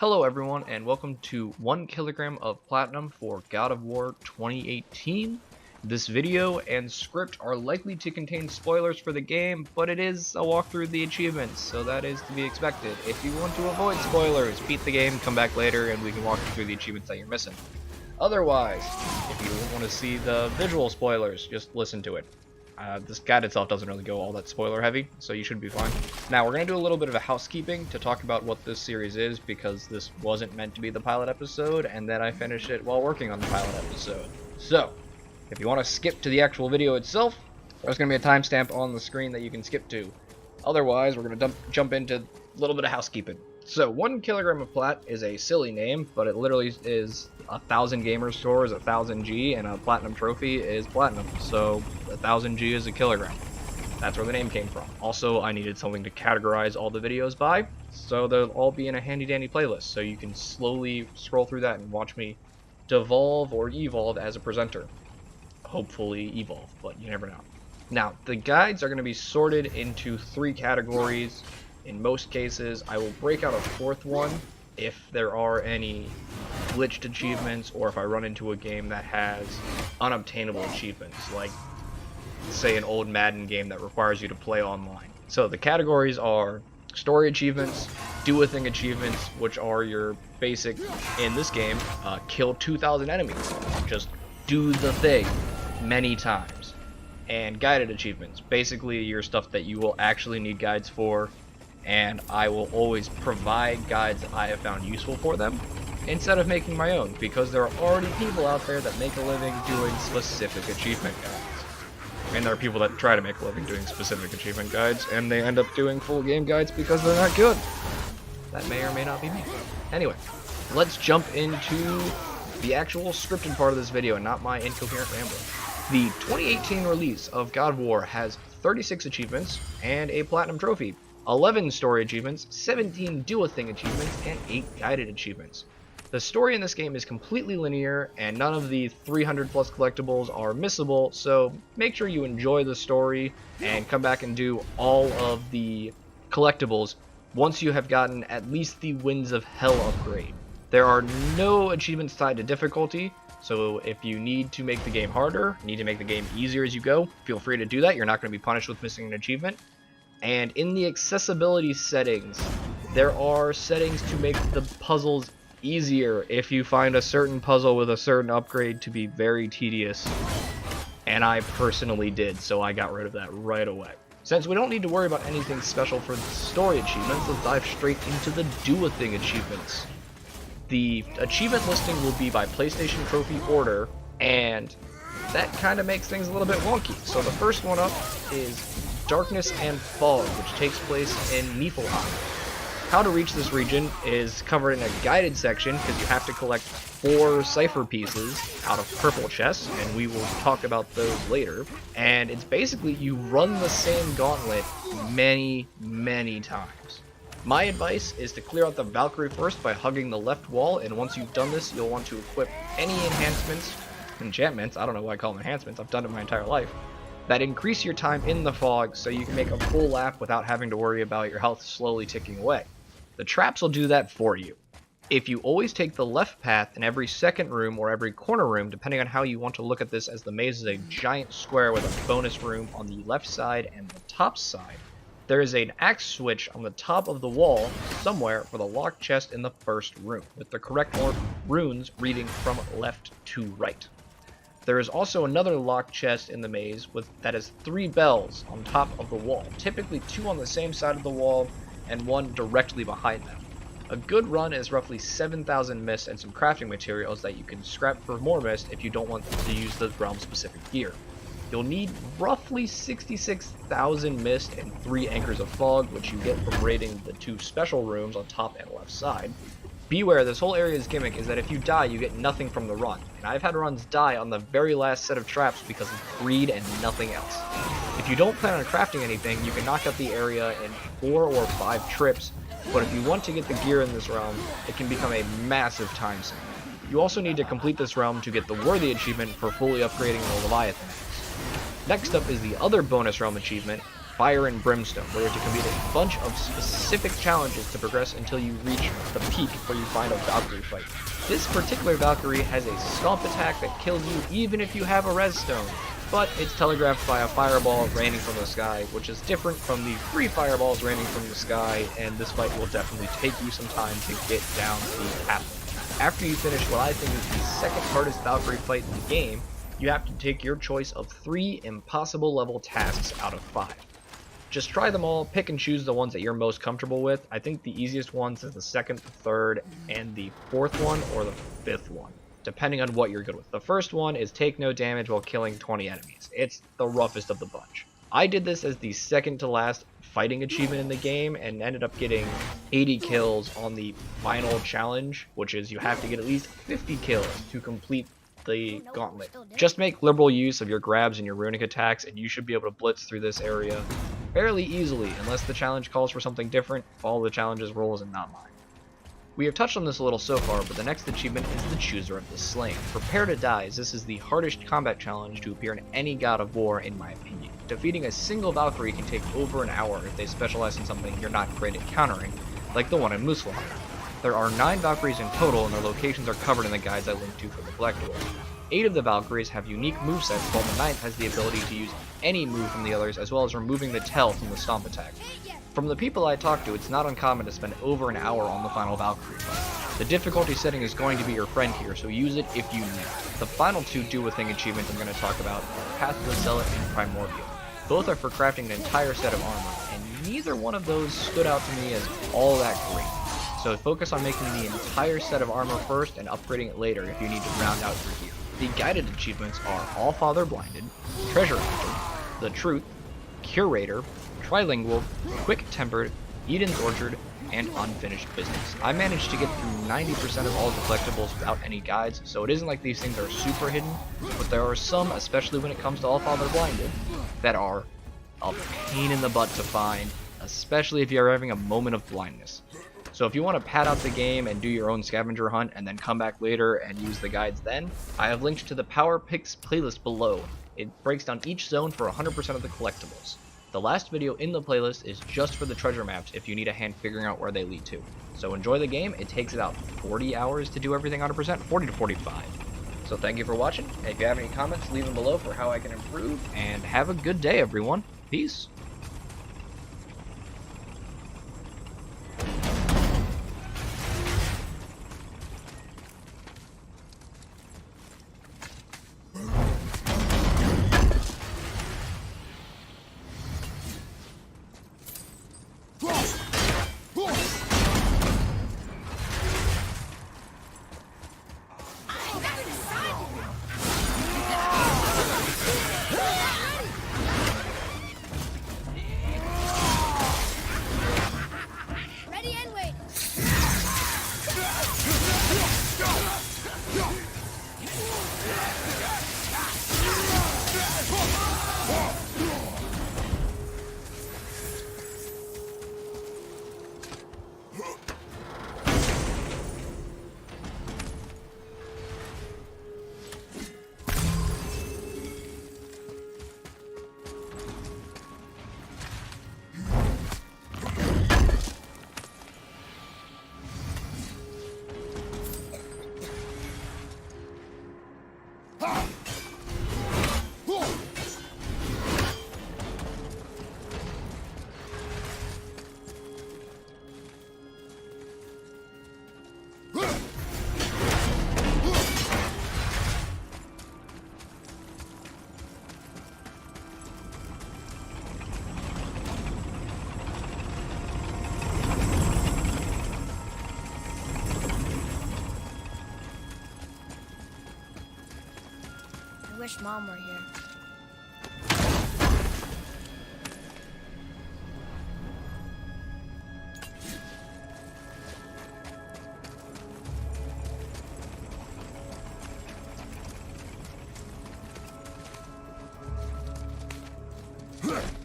Hello everyone and welcome to 1 kilogram of platinum for God of War 2018. This video and script are likely to contain spoilers for the game, but it is a walkthrough of the achievements, so that is to be expected. If you want to avoid spoilers, beat the game, come back later, and we can walk you through the achievements that you're missing. Otherwise, if you want to see the visual spoilers, just listen to it. This guide itself doesn't really go all that spoiler heavy, so you should be fine. Now, we're going to do a little bit of a housekeeping to talk about what this series is, because this wasn't meant to be the pilot episode, and then I finished it while working on the pilot episode. So, if you want to skip to the actual video itself, there's going to be a timestamp on the screen that you can skip to. Otherwise, we're going to jump into a little bit of housekeeping. So, 1 kilogram of plat is a silly name, but it literally is 1,000 gamer scores, 1,000 G, and a platinum trophy is platinum. So, 1,000 G is a kilogram. That's where the name came from. Also, I needed something to categorize all the videos by, so they'll all be in a handy-dandy playlist, so you can slowly scroll through that and watch me devolve or evolve as a presenter. Hopefully evolve, but you never know. Now, the guides are going to be sorted into 3 categories. In most cases, I will break out a 4th one if there are any glitched achievements, or if I run into a game that has unobtainable achievements, like, say, an old Madden game that requires you to play online. So the categories are story achievements, do a thing achievements, which are your basic, in this game, kill 2,000 enemies. Just do the thing many times. And guided achievements, basically your stuff that you will actually need guides for, and I will always provide guides that I have found useful for them, instead of making my own, because there are already people out there that make a living doing specific achievement guides. And there are people that try to make a living doing specific achievement guides, and they end up doing full game guides because they're not good. That may or may not be me. Anyway, let's jump into the actual scripted part of this video, and not my incoherent rambling. The 2018 release of God of War has 36 achievements and a platinum trophy, 11 story achievements, 17 do-a-thing achievements, and 8 guided achievements. The story in this game is completely linear, and none of the 300 plus collectibles are missable, so make sure you enjoy the story and come back and do all of the collectibles once you have gotten at least the Winds of Hell upgrade. There are no achievements tied to difficulty, so if you need to make the game harder, need to make the game easier as you go, feel free to do that. You're not going to be punished with missing an achievement. And in the accessibility settings, there are settings to make the puzzles easier if you find a certain puzzle with a certain upgrade to be very tedious. And I personally did, so I got rid of that right away. Since we don't need to worry about anything special for the story achievements, let's dive straight into the do-a-thing achievements. The achievement listing will be by PlayStation trophy order, and that kind of makes things a little bit wonky. So the first one up is Darkness and Fog, which takes place in Niflheim. How to reach this region is covered in a guided section, because you have to collect 4 cipher pieces out of purple chests, and we will talk about those later. And it's basically, you run the same gauntlet many, many times. My advice is to clear out the Valkyrie first by hugging the left wall, and once you've done this, you'll want to equip any enchantments, I don't know why I call them enhancements, I've done it my entire life, that increase your time in the fog so you can make a full lap without having to worry about your health slowly ticking away. The traps will do that for you. If you always take the left path in every second room or every corner room, depending on how you want to look at this, as the maze is a giant square with a bonus room on the left side and the top side, there is an axe switch on the top of the wall somewhere for the locked chest in the first room, with the correct runes reading from left to right. There is also another locked chest in the maze that has 3 bells on top of the wall, typically 2 on the same side of the wall and 1 directly behind them. A good run is roughly 7,000 mist and some crafting materials that you can scrap for more mist if you don't want to use the realm-specific gear. You'll need roughly 66,000 mist and 3 anchors of fog, which you get from raiding the 2 special rooms on top and left side. Beware, this whole area's gimmick is that if you die, you get nothing from the run, and I've had runs die on the very last set of traps because of greed and nothing else. If you don't plan on crafting anything, you can knock out the area in 4 or 5 trips, but if you want to get the gear in this realm, it can become a massive time sink. You also need to complete this realm to get the Worthy achievement for fully upgrading the Leviathan. Next up is the other bonus realm achievement, Fire and Brimstone, where you have to complete a bunch of specific challenges to progress until you reach the peak where you find a Valkyrie fight. This particular Valkyrie has a stomp attack that kills you even if you have a res stone, but it's telegraphed by a fireball raining from the sky, which is different from the 3 fireballs raining from the sky, and this fight will definitely take you some time to get down the path. After you finish what I think is the second hardest Valkyrie fight in the game, you have to take your choice of 3 impossible level tasks out of 5. Just try them all, pick and choose the ones that you're most comfortable with. I think the easiest ones is the 2nd, the 3rd, and the 4th one, or the 5th one, depending on what you're good with. The first one is take no damage while killing 20 enemies. It's the roughest of the bunch. I did this as the second to last fighting achievement in the game and ended up getting 80 kills on the final challenge, which is you have to get at least 50 kills to complete the gauntlet. Just make liberal use of your grabs and your runic attacks and you should be able to blitz through this area fairly easily, unless the challenge calls for something different. Follow the challenge's rules and not mine. We have touched on this a little so far, but the next achievement is the Chooser of the Slain. Prepare to die, as this is the hardest combat challenge to appear in any God of War in my opinion. Defeating a single Valkyrie can take over an hour if they specialize in something you're not great at countering, like the one in Muspelheim. There are 9 Valkyries in total, and their locations are covered in the guides I linked to for the collectible. 8 of the Valkyries have unique movesets, while the 9th has the ability to use any move from the others, as well as removing the tail from the stomp attack. From the people I talked to, it's not uncommon to spend over an hour on the final Valkyrie fight. The difficulty setting is going to be your friend here, so use it if you need it. The final 2 do-a-thing achievements I'm going to talk about are Path of the Zealot and Primordial. Both are for crafting an entire set of armor, and neither one of those stood out to me as all that great. So focus on making the entire set of armor first and upgrading it later if you need to round out your gear. The guided achievements are Allfather Blinded, Treasure Hunter, The Truth, Curator, Trilingual, Quick Tempered, Iðunn's Orchard, and Unfinished Business. I managed to get through 90% of all the collectibles without any guides, so it isn't like these things are super hidden, but there are some, especially when it comes to Allfather Blinded, that are a pain in the butt to find, especially if you're having a moment of blindness. So if you want to pad out the game and do your own scavenger hunt and then come back later and use the guides then, I have linked to the Power Picks playlist below. It breaks down each zone for 100% of the collectibles. The last video in the playlist is just for the treasure maps if you need a hand figuring out where they lead to. So enjoy the game. It takes about 40 hours to do everything 100%, 40 to 45. So thank you for watching. If you have any comments, leave them below for how I can improve, and have a good day everyone. Peace. I wish Mom were here. Huh.